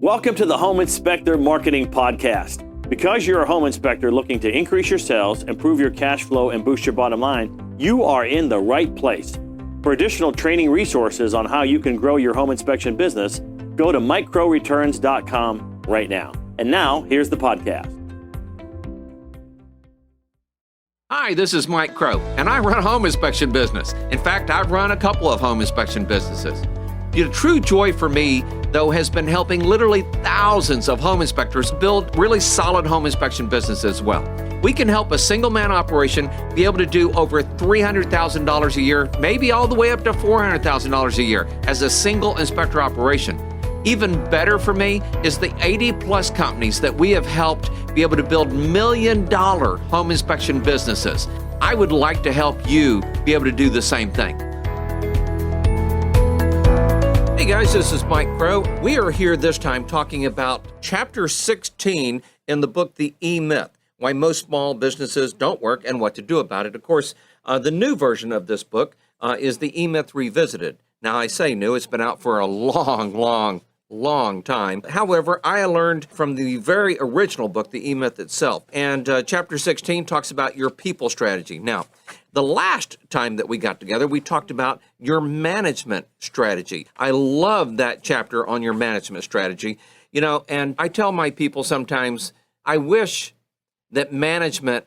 Welcome to the Home Inspector Marketing Podcast. Because you're a home inspector looking to increase your sales, improve your cash flow, and boost your bottom line, you are in the right place. For additional training resources on how you can grow your home inspection business, go to microreturns.com right now. And now, here's the podcast. Hi, this is Mike Crow, and I run a home inspection business. In fact, I've run a couple of home inspection businesses. The true joy for me, though, has been helping literally thousands of home inspectors build really solid home inspection businesses as well. We can help a single-man operation be able to do over $300,000 a year, maybe all the way up to $400,000 a year as a single inspector operation. Even better for me is the 80-plus companies that we have helped be able to build million-dollar home inspection businesses. I would like to help you be able to do the same thing. Hey guys, this is Mike Crow. We are here this time talking about Chapter 16 in the book, The E-Myth, Why Most Small Businesses Don't Work and What to Do About It. Of course, the new version of this book is The E-Myth Revisited. Now, I say new, it's been out for a long time. However, I learned from the very original book, The E-Myth itself, and Chapter 16 talks about your people strategy. Now, the last time that we got together, we talked about your management strategy. I love that chapter on your management strategy. You know, and I tell my people sometimes, I wish that management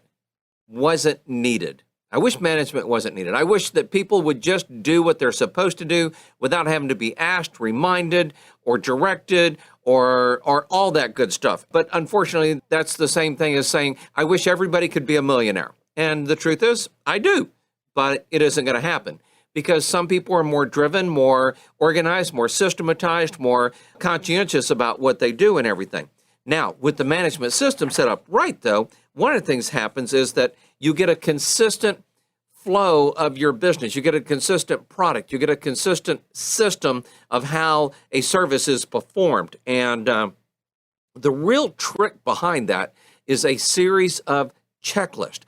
wasn't needed. I wish management wasn't needed. I wish that people would just do what they're supposed to do without having to be asked, reminded, or directed, or all that good stuff. But unfortunately, that's the same thing as saying, I wish everybody could be a millionaire. And the truth is, I do, but it isn't going to happen because some people are more driven, more organized, more systematized, more conscientious about what they do and everything. Now, with the management system set up right, though, one of the things happens is that you get a consistent flow of your business. You get a consistent product. You get a consistent system of how a service is performed. And the real trick behind that is a series of checklists.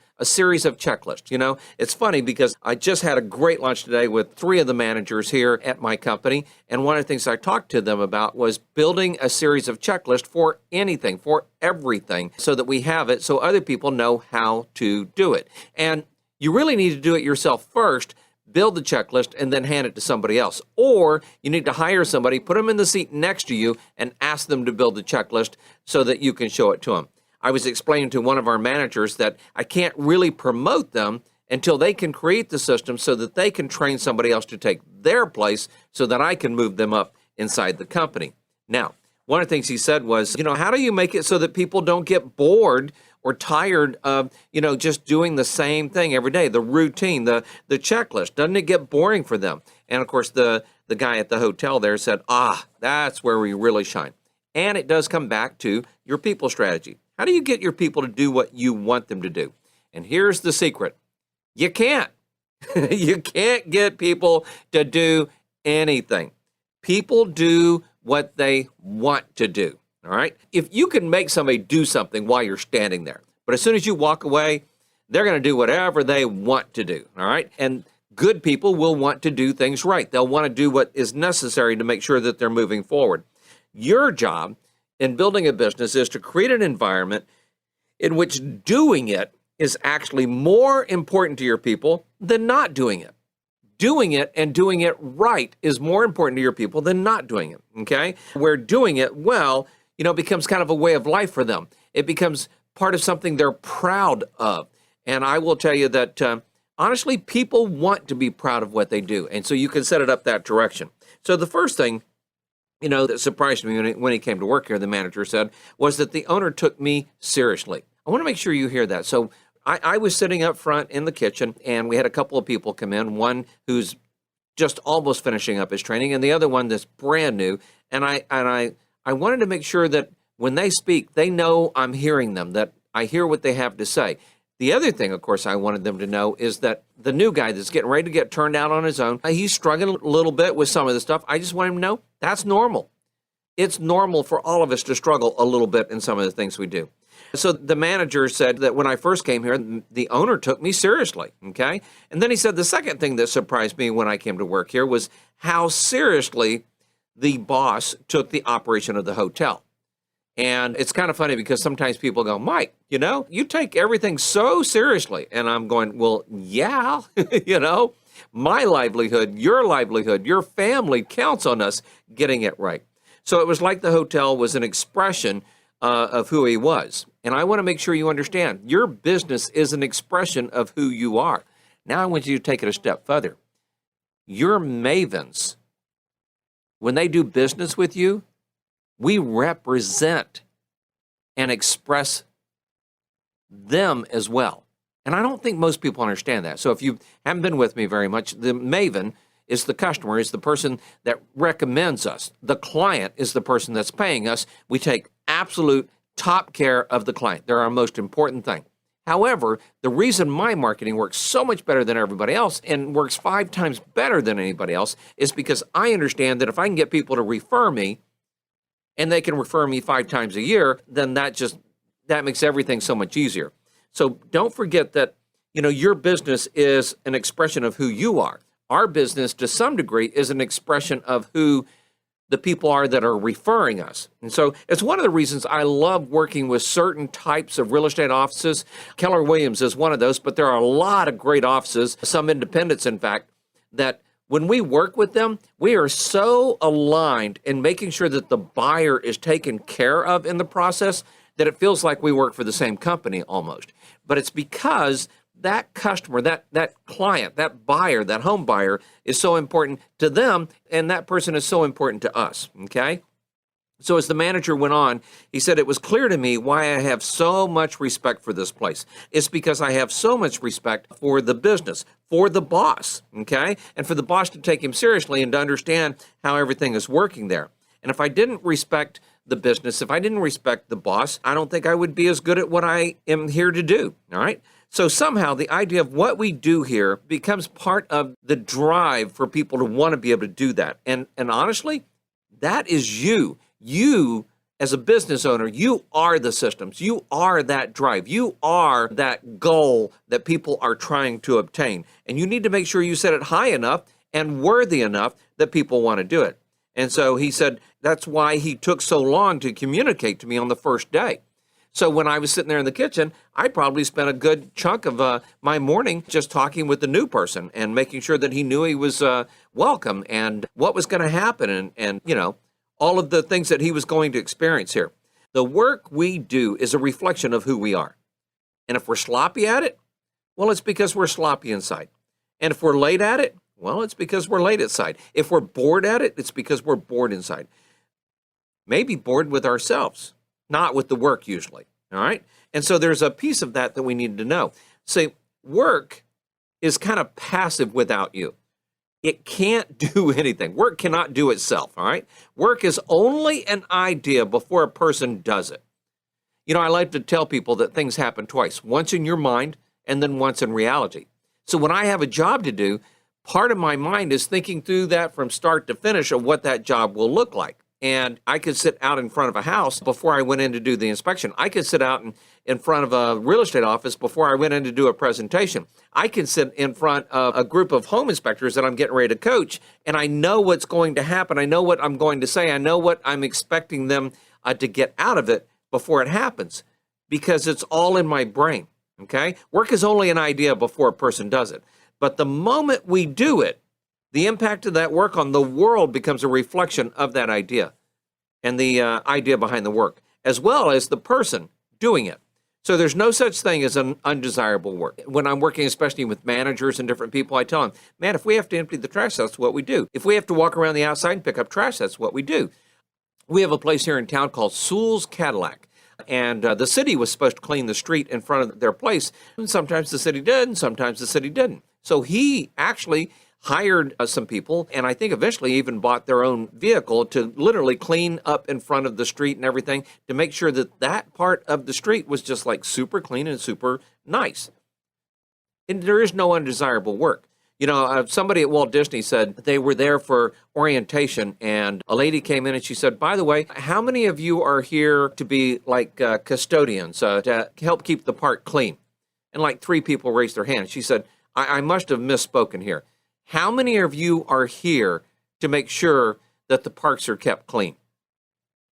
You know, it's funny because I just had a great lunch today with 3 of the managers here at my company. And one of the things I talked to them about was building a series of checklists for anything, for everything, so that we have it so other people know how to do it. And you really need to do it yourself first, build the checklist, and then hand it to somebody else. Or you need to hire somebody, put them in the seat next to you, and ask them to build the checklist so that you can show it to them. I was explaining to one of our managers that I can't really promote them until they can create the system so that they can train somebody else to take their place so that I can move them up inside the company. Now, one of the things he said was, you know, how do you make it so that people don't get bored or tired of, you know, just doing the same thing every day, the routine, the checklist? Doesn't it get boring for them? And of course, the guy at the hotel there said, that's where we really shine. And it does come back to your people strategy. How do you get your people to do what you want them to do? And here's the secret. You can't. You can't get people to do anything. People do what they want to do, all right? If you can make somebody do something while you're standing there, but as soon as you walk away, they're going to do whatever they want to do, all right? And good people will want to do things right. They'll want to do what is necessary to make sure that they're moving forward. Your job in building a business is to create an environment in which doing it is actually more important to your people than not doing it. Doing it and doing it right is more important to your people than not doing it, okay? Where doing it well, you know, becomes kind of a way of life for them. It becomes part of something they're proud of. And I will tell you that, honestly, people want to be proud of what they do. And so you can set it up that direction. So the first thing, you know, that surprised me when he came to work here, the manager said, was that the owner took me seriously. I want to make sure you hear that. So I was sitting up front in the kitchen, and we had a couple of people come in, one who's just almost finishing up his training, and the other one that's brand new. And I wanted to make sure that when they speak, they know I'm hearing them, that I hear what they have to say. The other thing, of course, I wanted them to know is that the new guy that's getting ready to get turned out on his own, he's struggling a little bit with some of the stuff. I just want him to know that's normal. It's normal for all of us to struggle a little bit in some of the things we do. So the manager said that when I first came here, the owner took me seriously, okay? And then he said the second thing that surprised me when I came to work here was how seriously the boss took the operation of the hotel. And it's kind of funny because sometimes people go, Mike, you take everything so seriously. And I'm going, well, yeah, my livelihood, your family counts on us getting it right. So it was like the hotel was an expression of who he was. And I want to make sure you understand, your business is an expression of who you are. Now I want you to take it a step further. Your mavens, when they do business with you, we represent and express them as well. And I don't think most people understand that. So if you haven't been with me very much, the maven is the customer, is the person that recommends us. The client is the person that's paying us. We take absolute top care of the client. They're our most important thing. However, the reason my marketing works so much better than everybody else and works 5 times better than anybody else is because I understand that if I can get people to refer me, and they can refer me 5 times a year, then that makes everything so much easier. So don't forget that, your business is an expression of who you are. Our business, to some degree, is an expression of who the people are that are referring us. And so it's one of the reasons I love working with certain types of real estate offices. Keller Williams is one of those, but there are a lot of great offices, some independents, in fact, that when we work with them, we are so aligned in making sure that the buyer is taken care of in the process that it feels like we work for the same company almost. But it's because that customer, that client, that buyer, that home buyer is so important to them, and that person is so important to us, okay? So as the manager went on, he said, it was clear to me why I have so much respect for this place. It's because I have so much respect for the business, for the boss, okay? And for the boss to take him seriously and to understand how everything is working there. And if I didn't respect the business, if I didn't respect the boss, I don't think I would be as good at what I am here to do, all right? So somehow the idea of what we do here becomes part of the drive for people to want to be able to do that. And honestly, that is you. You, as a business owner, you are the systems. You are that drive. You are that goal that people are trying to obtain. And you need to make sure you set it high enough and worthy enough that people want to do it. And so he said that's why he took so long to communicate to me on the first day. So when I was sitting there in the kitchen, I probably spent a good chunk of my morning just talking with the new person and making sure that he knew he was welcome and what was going to happen and all of the things that he was going to experience here. The work we do is a reflection of who we are. And if we're sloppy at it, well, it's because we're sloppy inside. And if we're late at it, well, it's because we're late inside. If we're bored at it, it's because we're bored inside. Maybe bored with ourselves, not with the work usually, all right? And so there's a piece of that we need to know. See, work is kind of passive without you. It can't do anything. Work cannot do itself, all right? Work is only an idea before a person does it. I like to tell people that things happen twice, once in your mind and then once in reality. So when I have a job to do, part of my mind is thinking through that from start to finish of what that job will look like. And I could sit out in front of a house before I went in to do the inspection. I could sit out in front of a real estate office before I went in to do a presentation. I can sit in front of a group of home inspectors that I'm getting ready to coach, and I know what's going to happen. I know what I'm going to say. I know what I'm expecting them to get out of it before it happens because it's all in my brain, okay? Work is only an idea before a person does it. But the moment we do it, the impact of that work on the world becomes a reflection of that idea and the idea behind the work, as well as the person doing it. So there's no such thing as an undesirable work. When I'm working, especially with managers and different people, I tell them, man, if we have to empty the trash, that's what we do. If we have to walk around the outside and pick up trash, that's what we do. We have a place here in town called Sewell's Cadillac. And the city was supposed to clean the street in front of their place. And sometimes the city did, and sometimes the city didn't. So he actually hired some people, and I think eventually even bought their own vehicle to literally clean up in front of the street and everything to make sure that that part of the street was just like super clean and super nice. And there is no undesirable work. Somebody at Walt Disney said they were there for orientation, and a lady came in and she said, by the way, how many of you are here to be like custodians to help keep the park clean? And like 3 people raised their hand. She said, I must have misspoken here. How many of you are here to make sure that the parks are kept clean?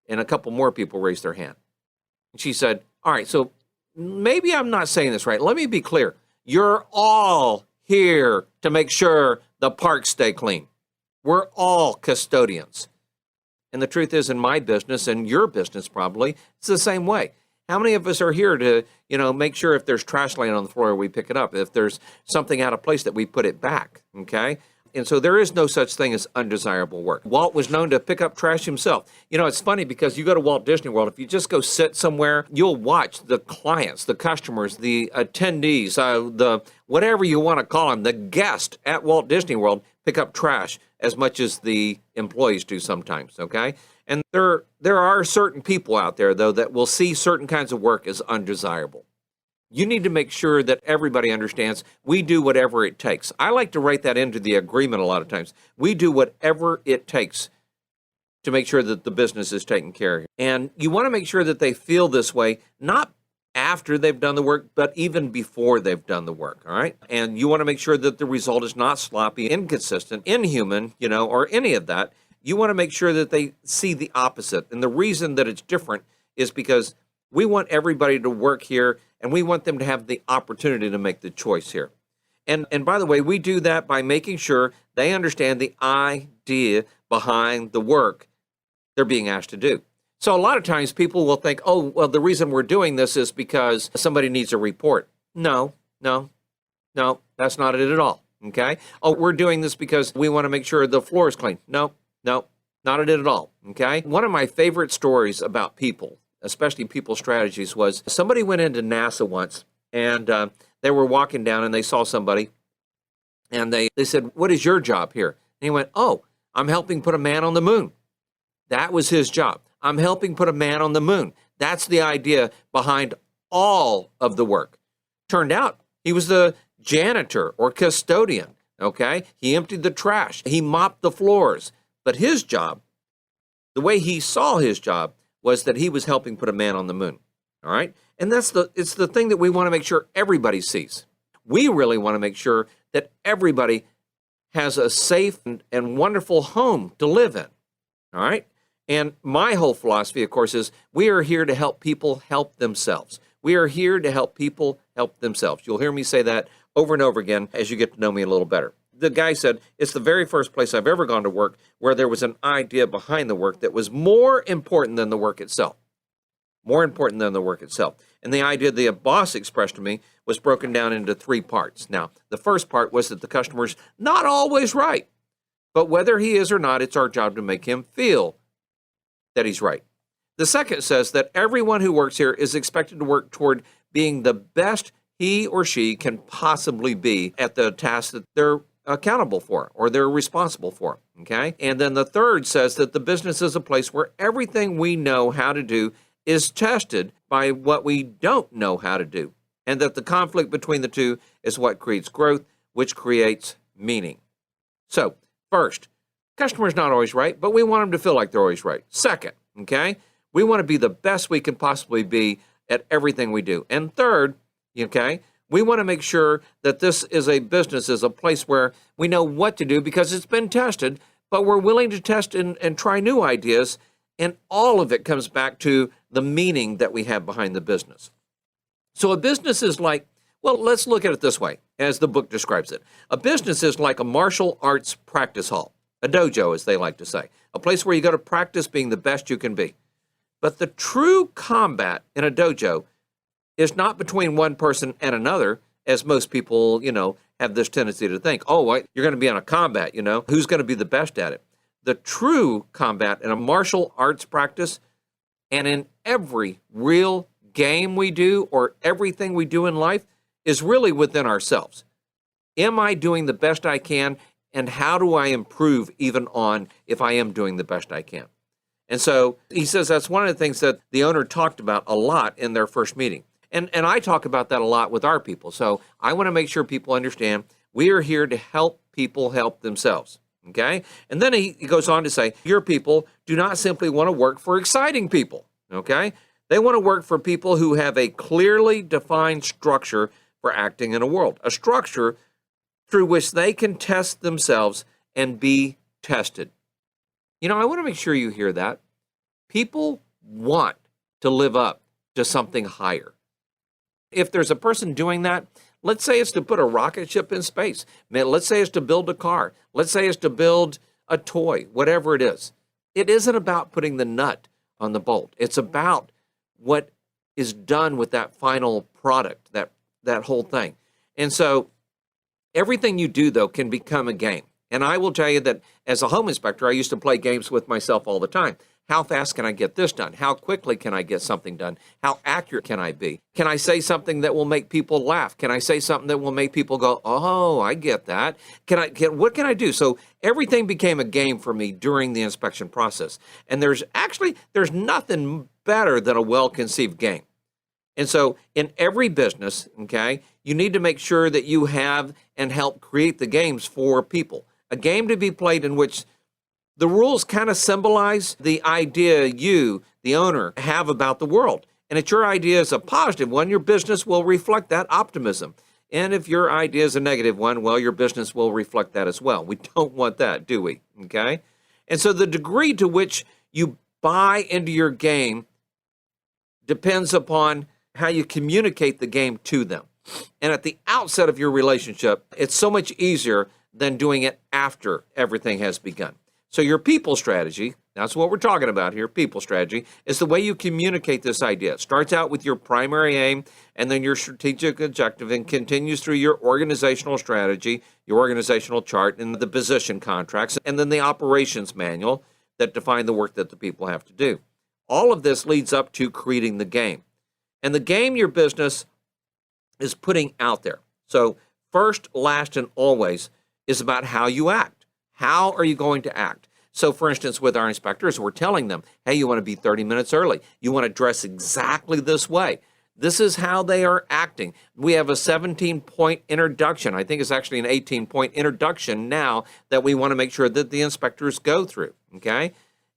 And a couple more people raised their hand. And she said, all right, so maybe I'm not saying this right. Let me be clear. You're all here to make sure the parks stay clean. We're all custodians. And the truth is, in my business and your business probably, it's the same way. How many of us are here to, make sure if there's trash laying on the floor, we pick it up? If there's something out of place, that we put it back, okay? And so there is no such thing as undesirable work. Walt was known to pick up trash himself. It's funny because you go to Walt Disney World, if you just go sit somewhere, you'll watch the clients, the customers, the attendees, the whatever you want to call them, the guest at Walt Disney World pick up trash as much as the employees do sometimes, okay? And there are certain people out there, though, that will see certain kinds of work as undesirable. You need to make sure that everybody understands we do whatever it takes. I like to write that into the agreement a lot of times. We do whatever it takes to make sure that the business is taken care of. And you want to make sure that they feel this way, not after they've done the work, but even before they've done the work, all right? And you want to make sure that the result is not sloppy, inconsistent, inhuman, or any of that. You want to make sure that they see the opposite. And the reason that it's different is because we want everybody to work here, and we want them to have the opportunity to make the choice here. And by the way, we do that by making sure they understand the idea behind the work they're being asked to do. So a lot of times people will think, oh, well, the reason we're doing this is because somebody needs a report. No, that's not it at all, okay? Oh, we're doing this because we want to make sure the floor is clean. No, not it at all, okay? One of my favorite stories about people, especially people strategies, was somebody went into NASA once, and they were walking down and they saw somebody, and they said, what is your job here? And he went, oh, I'm helping put a man on the moon. That was his job. I'm helping put a man on the moon. That's the idea behind all of the work. Turned out he was the janitor or custodian, okay? He emptied the trash. He mopped the floors. But his job, the way he saw his job, was that he was helping put a man on the moon, all right? And it's the thing that we want to make sure everybody sees. We really want to make sure that everybody has a safe and wonderful home to live in, all right? And my whole philosophy, of course, is we are here to help people help themselves. We are here to help people help themselves. You'll hear me say that over and over again as you get to know me a little better. The guy said, it's the very first place I've ever gone to work where there was an idea behind the work that was more important than the work itself. More important than the work itself. And the idea the boss expressed to me was broken down into 3 parts. Now, the first part was that the customer's not always right. But whether he is or not, it's our job to make him feel that he's right. The second says that everyone who works here is expected to work toward being the best he or she can possibly be at the task that they're accountable for or they're responsible for, okay? And then the third says that the business is a place where everything we know how to do is tested by what we don't know how to do, and that the conflict between the two is what creates growth, which creates meaning. So, first, customer's not always right, but we want them to feel like they're always right. Second, okay, we want to be the best we can possibly be at everything we do. And third, okay, we want to make sure that this is a business, is a place where we know what to do because it's been tested, but we're willing to test and try new ideas, and all of it comes back to the meaning that we have behind the business. So a business is like, well, let's look at it this way, as the book describes it. A business is like a martial arts practice hall, a dojo, as they like to say, a place where you go to practice being the best you can be. But the true combat in a dojo is not between one person and another, as most people, have this tendency to think, oh, you're going to be on a combat, who's going to be the best at it? The true combat in a martial arts practice and in every real game we do or everything we do in life is really within ourselves. Am I doing the best I can? And how do I improve even on if I am doing the best I can? And so he says that's one of the things that the owner talked about a lot in their first meeting. And I talk about that a lot with our people. So I want to make sure people understand we are here to help people help themselves, okay? And then he goes on to say, your people do not simply want to work for exciting people, okay? They want to work for people who have a clearly defined structure for acting in a world, a structure through which they can test themselves and be tested. I want to make sure you hear that. People want to live up to something higher. If there's a person doing that, let's say it's to put a rocket ship in space. Let's say it's to build a car. Let's say it's to build a toy, whatever it is. It isn't about putting the nut on the bolt. It's about what is done with that final product, that whole thing. And so everything you do, though, can become a game. And I will tell you that as a home inspector, I used to play games with myself all the time. How fast can I get this done? How quickly can I get something done? How accurate can I be? Can I say something that will make people laugh? Can I say something that will make people go, oh, I get that? What can I do? So everything became a game for me during the inspection process. And there's nothing better than a well-conceived game. And so in every business, okay, you need to make sure that you have and help create the games for people. A game to be played in which the rules kind of symbolize the idea you, the owner, have about the world. And if your idea is a positive one, your business will reflect that optimism. And if your idea is a negative one, well, your business will reflect that as well. We don't want that, do we? Okay? And so the degree to which you buy into your game depends upon how you communicate the game to them. And at the outset of your relationship, it's so much easier than doing it after everything has begun. So your people strategy, that's what we're talking about here, people strategy, is the way you communicate this idea. It starts out with your primary aim and then your strategic objective and continues through your organizational strategy, your organizational chart, and the position contracts, and then the operations manual that define the work that the people have to do. All of this leads up to creating the game. And the game your business is putting out there. So first, last, and always is about how you act. How are you going to act? So for instance, with our inspectors, we're telling them, hey, you want to be 30 minutes early. You want to dress exactly this way. This is how they are acting. We have a 17-point introduction. I think it's actually an 18-point introduction now that we want to make sure that the inspectors go through, okay?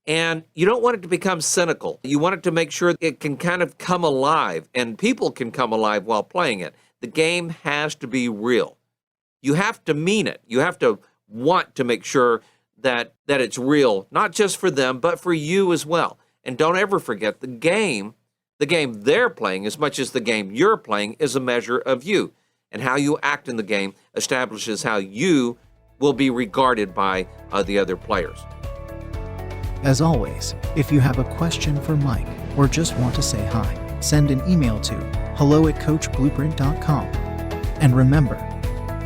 And you don't want it to become cynical. You want it to make sure it can kind of come alive and people can come alive while playing it. The game has to be real. You have to mean it. You have to want to make sure that it's real, not just for them, but for you as well. And don't ever forget the game they're playing, as much as the game you're playing, is a measure of you. And how you act in the game establishes how you will be regarded by the other players. As always, if you have a question for Mike or just want to say hi, send an email to hello@coachblueprint.com. And remember,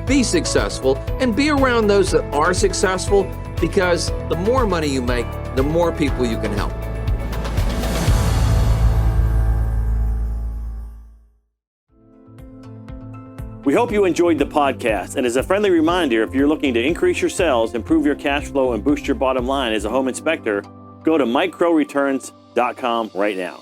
Be successful and be around those that are successful, because the more money you make, the more people you can help. We hope you enjoyed the podcast. And as a friendly reminder, if you're looking to increase your sales, improve your cash flow, and boost your bottom line as a home inspector, go to MikeCrowReturns.com right now.